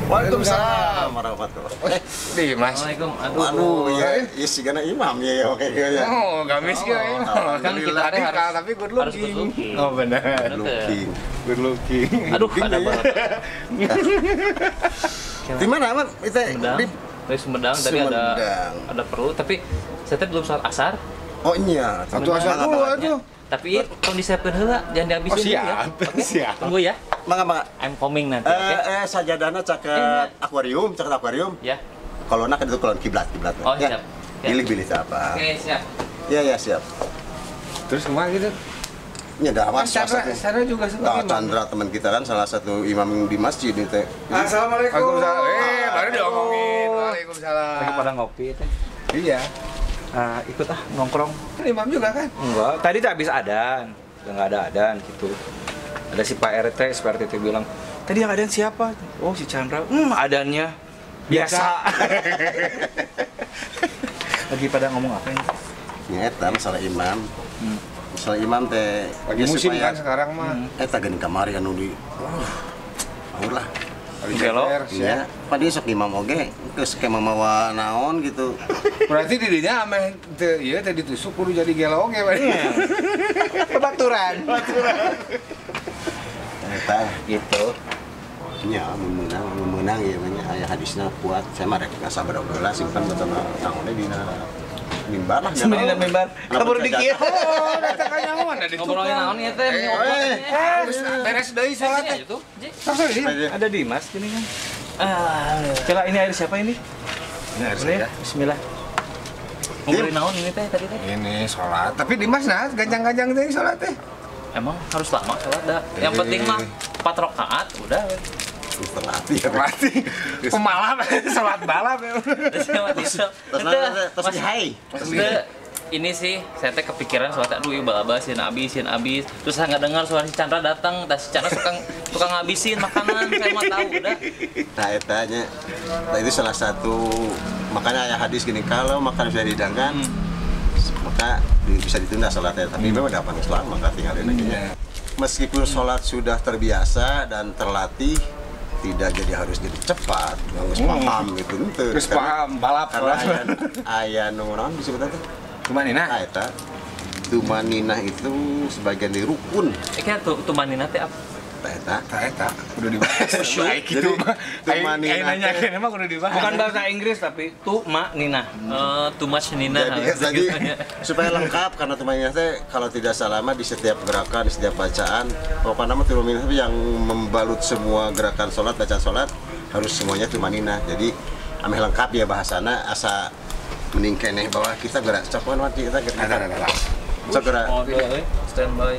Waalaikumsalam warahmatullahi wabarakatuh. Dimas. Assalamualaikum. Aduh, ya sih karena imam ya oke ya. Oh, gamis ya. Kan kita ada harus tapi good harus good looking. looking. Oh, benar. Looking. Good looking. Aduh, ada banget. Di mana, Aman? Itu Sumedang. di Dari Sumedang tadi Sumedang. ada perlu, tapi saya tadi belum sholat asar. Oh iya, Satu asal dulu atuh. Tapi tolong disiapkan heula, jangan dihabisin dulu ya. siap. Oke? Siap. Tunggu ya. Mangga. I'm coming nanti, oke? Sajadana caket akuarium, Ya. Kalau nak itu kalau kiblat. Oh, Ya. siap. Ya. Pilih apa? Oke, siap. Ya siap. Terus kemana gitu? Ini ada awas Sana juga sebagai imam. Chandra teman kita kan salah satu imam di masjid ini teh. Assalamualaikum. Baru diomongin. Waalaikumsalam. Lagi pada ngopi teh. Iya. Ikut nongkrong. Imam juga kan? Enggak, tadi tak habis adan. Udah nggak ada adan gitu. Ada si Pak RT, si Pak RT bilang, tadi yang adan siapa? Oh si Chandra. Adannya biasa. Lagi pada ngomong apa ini? Nyata masalah imam. Masalah imam teh Lagi musim kan sekarang mah. Eta geuning kamari anu di lah. Gelo. Ya, padi sok imam oge geus kema mawa naon gitu. Berarti dirinya ameh teu ieu teh ditusuk kudu jadi gelo oge bae. Kebaturan. Eta Gitu. nya menang ya banyak aya hadisna kuat. Saya mah rek sabar heula simpan betul naonnya dina mimbar lah. Sebenarnya member kabur dikit. Oh, datang ka nyaman ada Ngobrolin naon ieu teh? beres deui salat teh. Itu. Ada Dimas gini kan. Kira ini air siapa ini? Ini harus Boleh ya? Bismillah. Ngobrolin naon ini teh tadi teh? Ini sholat, tapi Dimas nah ganjang-ganjang teh sholat teh. Emang harus lama sholat dah. Yang penting mah 4 rakaat udah. Terlatih ya. Berarti pemalap sholat balap ya. Terus hai. Maksudnya ini sih saya teh kepikiran soalnya aduh ieu balaba sieun abis terus saya nggak dengar suara si Chandra datang si Chandra suka ngabisin makanan saya mah tahu udah Nah, etanya. Nah, itu salah satu makanya ayat hadis gini, kalau makan sudah dihidangkan maka bisa ditunda sholatnya, tapi memang dapat Islam maka tinggal aja. Meskipun sholat sudah terbiasa dan terlatih, tidak jadi harus jadi cepat, harus paham gitu. Terus paham balap Karena sholat. ayat nomor disebut apa? Cuma ini nah. Ayat tumaninah itu sebagian dari rukun. kan tumanina teh apa Eta. Udah dibahas. Baik gitu mah. Tumanina Nanya teh. kan emang udah dibahas. Bukan bahasa Inggris tapi Nina. too much nina Jadi supaya lengkap karena tumaninah teh kalau tidak salah mah di setiap gerakan, di setiap bacaan, pokoknya mah tumaninah yang membalut semua gerakan sholat, bacaan sholat harus semuanya tumaninah. Jadi ameh lengkap ya bahasana asa mending keneh bahwa kita gerak cakuan mati kita gerak. Segera. oh standby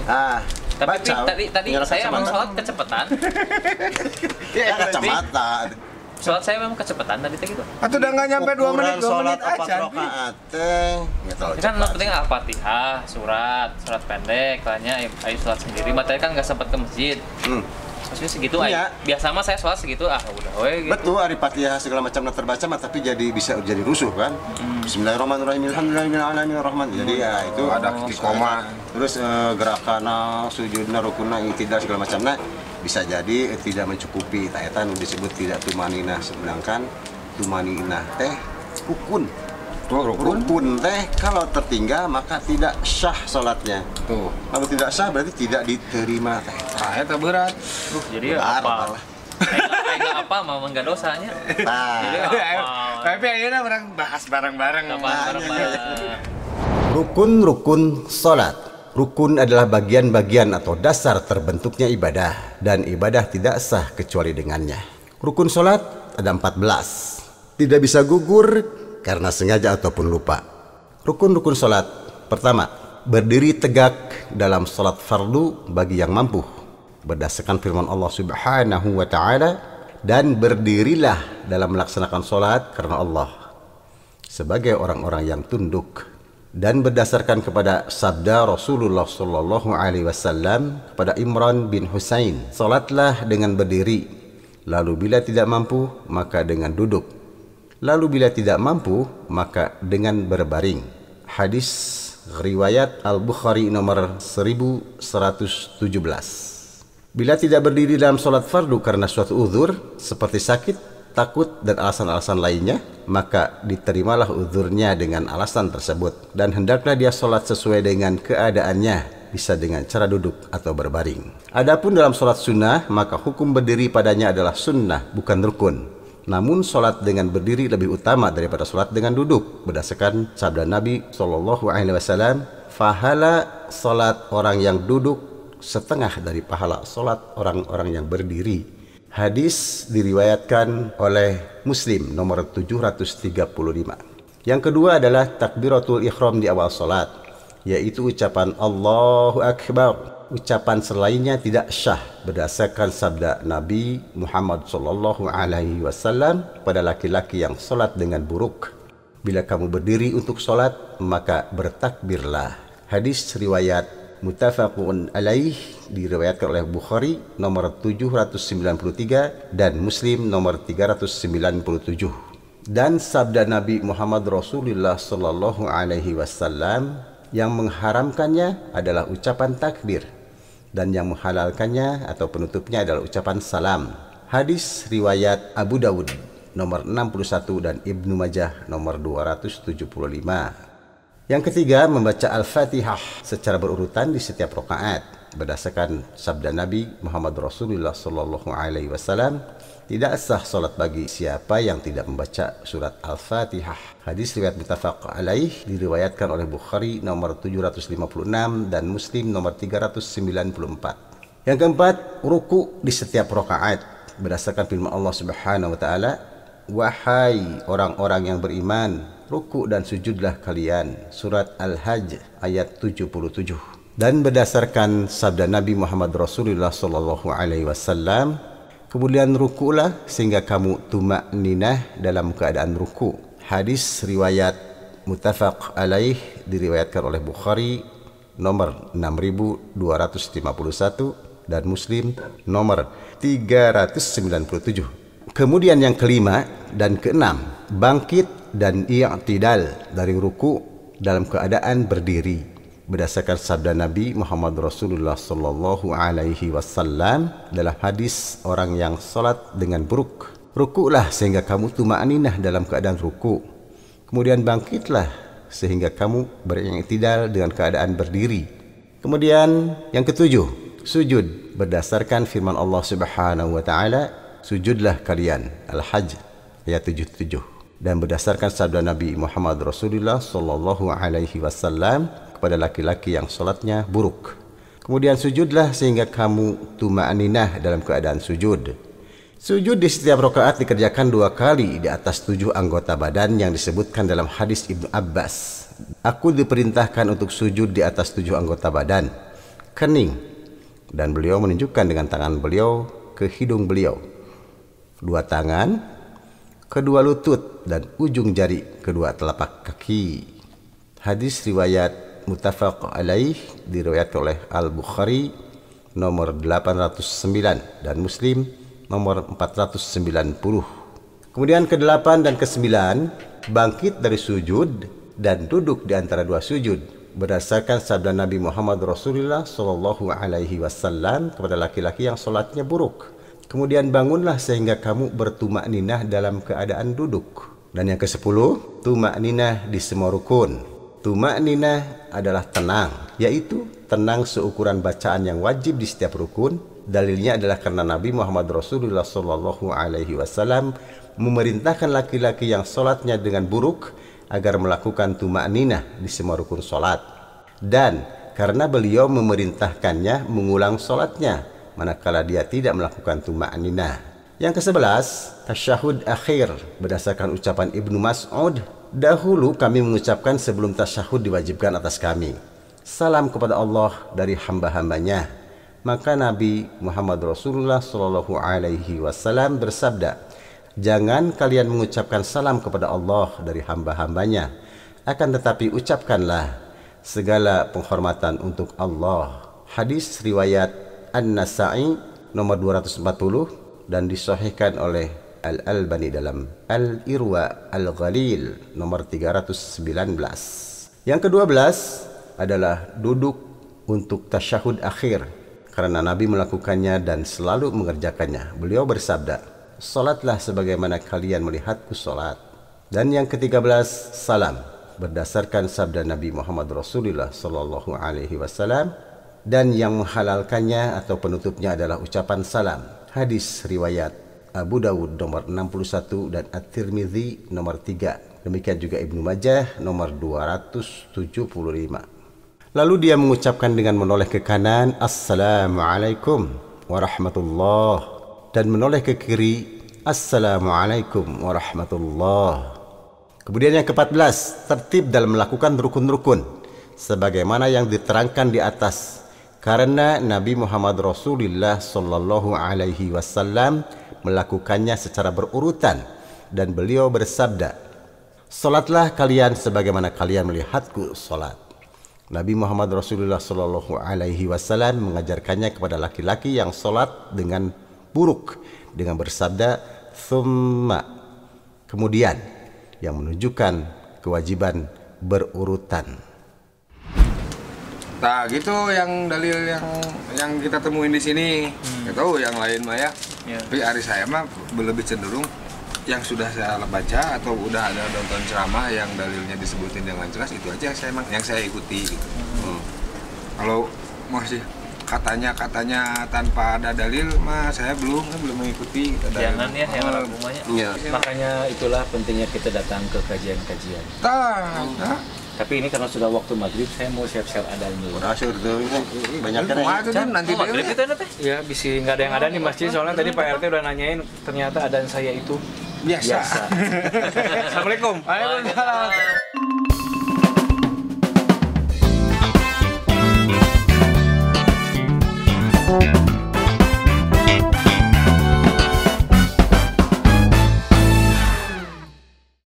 tapi Baca, tadi nyala saya emang kacamata. sholat kecepatan Ya kacamata. sholat saya memang kecepatan tadi teh gitu Atau udah nggak nyampe 2 menit, 2 sholat menit aja. rakaat teh nggak terlalu kan cepat. penting Al-Fatihah, surat pendek, tanya ayo sholat sendiri. Materi kan nggak sempat ke masjid. Maksudnya segitu Iya. aja. Biasa mah saya sholat segitu udah we gitu. Betul, hari Fatihah segala macam terbaca mah tapi jadi bisa jadi rusuh kan. Bismillahirrahmanirrahim. Alhamdulillahirrahmanirrahim. Jadi ya itu ada koma. Terus gerakan sujudna rukunna tidak segala macamnya bisa jadi tidak mencukupi. Eta nu disebut tidak tumaninah, sedangkan tumaninah teh rukun. Rukun teh kalau tertinggal maka tidak sah salatnya. Tuh. Kalau tidak sah berarti tidak diterima teh. Eta berat. Jadi Benar, apa? benar. Enggak apa mah enggak dosanya. Jadi Nah, apa? Tapi ayeuna orang bahas bareng-bareng. rukun-rukun salat. Rukun adalah bagian-bagian atau dasar terbentuknya ibadah, dan ibadah tidak sah kecuali dengannya. Rukun salat ada 14. Tidak bisa gugur karena sengaja ataupun lupa. Rukun-rukun salat. Pertama, berdiri tegak dalam salat fardu bagi yang mampu, berdasarkan firman Allah Subhanahu wa taala, dan berdirilah dalam melaksanakan salat karena Allah sebagai orang-orang yang tunduk, dan berdasarkan kepada sabda Rasulullah sallallahu alaihi wasallam kepada Imran bin Husain, salatlah dengan berdiri, lalu bila tidak mampu maka dengan duduk, lalu bila tidak mampu maka dengan berbaring. Hadis riwayat Al-Bukhari nomor 1117. Bila tidak berdiri dalam salat fardu karena suatu uzur seperti sakit, takut dan alasan-alasan lainnya, maka diterimalah uzurnya dengan alasan tersebut, dan hendaklah dia sholat sesuai dengan keadaannya, bisa dengan cara duduk atau berbaring. Adapun dalam sholat sunnah, maka hukum berdiri padanya adalah sunnah, bukan rukun. Namun sholat dengan berdiri lebih utama daripada sholat dengan duduk, berdasarkan sabda Nabi SAW, pahala sholat orang yang duduk setengah dari pahala sholat orang-orang yang berdiri. Hadis diriwayatkan oleh Muslim nomor 735. Yang kedua adalah takbiratul ihram di awal salat, yaitu ucapan Allahu Akbar. Ucapan selainnya tidak syah berdasarkan sabda Nabi Muhammad SAW pada laki-laki yang salat dengan buruk. Bila kamu berdiri untuk salat, maka bertakbirlah. Hadis riwayat muttafaqun alaih, diriwayatkan oleh Bukhari nomor 793 dan Muslim nomor 397. Dan sabda Nabi Muhammad Rasulullah sallallahu alaihi wasallam yang mengharamkannya adalah ucapan takbir, dan yang menghalalkannya atau penutupnya adalah ucapan salam. Hadis riwayat Abu Dawud nomor 61 dan Ibnu Majah nomor 275. Yang ketiga, membaca Al-Fatihah secara berurutan di setiap rakaat. Berdasarkan sabda Nabi Muhammad Rasulullah SAW, tidak sah salat bagi siapa yang tidak membaca surat Al-Fatihah. Hadis riwayat muttafaq alaih, diriwayatkan oleh Bukhari nomor 756 dan Muslim nomor 394. Yang keempat, ruku di setiap rakaat. Berdasarkan firman Allah Subhanahu wa taala, wahai orang-orang yang beriman, ruku dan sujudlah kalian. Surat Al-Hajj ayat 77. Dan berdasarkan sabda Nabi Muhammad Rasulullah SAW, kemudian rukulah sehingga kamu tumakninah dalam keadaan ruku. Hadis riwayat muttafaq alaih, diriwayatkan oleh Bukhari nomor 6251 dan Muslim nomor 397. Kemudian yang kelima dan keenam, bangkit dan i'tidal dari ruku dalam keadaan berdiri. Berdasarkan sabda Nabi Muhammad Rasulullah sallallahu alaihi wasallam dalam hadis orang yang salat dengan buruk, rukulah sehingga kamu tumakninah dalam keadaan ruku. Kemudian bangkitlah sehingga kamu beri'tidal dengan keadaan berdiri. Kemudian yang ketujuh, sujud. Berdasarkan firman Allah Subhanahu wa taala, sujudlah kalian. Al-Hajj ayat 77. Dan berdasarkan sabda Nabi Muhammad Rasulullah sallallahu alaihi wasallam kepada laki-laki yang salatnya buruk, kemudian sujudlah sehingga kamu tumakninah dalam keadaan sujud. Sujud di setiap rakaat dikerjakan 2 kali di atas 7 anggota badan yang disebutkan dalam hadis Ibnu Abbas. Aku diperintahkan untuk sujud di atas 7 anggota badan, kening, dan beliau menunjukkan dengan tangan beliau ke hidung beliau, 2 tangan, kedua lutut, dan ujung jari kedua telapak kaki. Hadis riwayat muttafaq alaih, diriwayatkan oleh Al-Bukhari nomor 809 dan Muslim nomor 490. Kemudian ke-8 dan ke-9, bangkit dari sujud dan duduk di antara 2 sujud. Berdasarkan sabda Nabi Muhammad Rasulullah sallallahu alaihi wasallam kepada laki-laki yang salatnya buruk, kemudian bangunlah sehingga kamu bertumakninah dalam keadaan duduk. Dan yang ke-10, tumakninah di semua rukun. Tumakninah adalah tenang, yaitu tenang seukuran bacaan yang wajib di setiap rukun. Dalilnya adalah karena Nabi Muhammad Rasulullah SAW memerintahkan laki-laki yang salatnya dengan buruk agar melakukan tumakninah di semua rukun salat. Dan karena beliau memerintahkannya mengulang salatnya manakala dia tidak melakukan tumakninah. Yang ke-11, tasyahud akhir. Berdasarkan ucapan Ibnu Mas'ud, dahulu kami mengucapkan sebelum tasyahud diwajibkan atas kami, salam kepada Allah dari hamba-hambanya. Maka Nabi Muhammad Rasulullah SAW bersabda, jangan kalian mengucapkan salam kepada Allah dari hamba-hambanya, akan tetapi ucapkanlah segala penghormatan untuk Allah. Hadis riwayat An-Nasa'i nomor 240 dan disahihkan oleh Al-Albani dalam Al-Irwa Al-Ghalil nomor 319. Yang ke-12 adalah duduk untuk tasyahud akhir, karena Nabi melakukannya dan selalu mengerjakannya. Beliau bersabda, salatlah sebagaimana kalian melihatku salat. Dan yang ke-13, salam, berdasarkan sabda Nabi Muhammad Rasulullah sallallahu alaihi wasallam, dan yang menghalalkannya atau penutupnya adalah ucapan salam. Hadis riwayat Abu Dawud nomor 61 dan At-Tirmidzi nomor 3. Demikian juga Ibnu Majah nomor 275. Lalu dia mengucapkan dengan menoleh ke kanan, Assalamualaikum warahmatullahi, dan menoleh ke kiri, Assalamualaikum warahmatullahi. Kemudian yang ke-14, tertib dalam melakukan rukun-rukun sebagaimana yang diterangkan di atas, karena Nabi Muhammad Rasulullah sallallahu alaihi wasallam melakukannya secara berurutan, dan beliau bersabda, salatlah kalian sebagaimana kalian melihatku salat. Nabi Muhammad Rasulullah sallallahu alaihi wasallam mengajarkannya kepada laki-laki yang salat dengan buruk dengan bersabda thumma, kemudian, yang menunjukkan kewajiban berurutan. Nah gitu yang dalil yang kita temuin di sini. Nggak tahu yang lain mah ya. Tapi hari saya mah lebih cenderung yang sudah saya baca atau udah ada nonton ceramah yang dalilnya disebutin dengan jelas, itu aja yang saya ikuti gitu. Kalau masih katanya tanpa ada dalil mah saya belum mengikuti. Jangan ya yang argumennya. Ya. Makanya itulah pentingnya kita datang ke kajian-kajian. Tapi ini karena sudah waktu maghrib, saya mau siap-siap adaan dulu. Berhasil tuh, banyak nanti Maghrib kita nanti. Ya, bisa nggak ada yang ada di masjid, soalnya tadi Pak RT udah nanyain, ternyata adaan saya itu biasa. Assalamualaikum. Waalaikumsalam.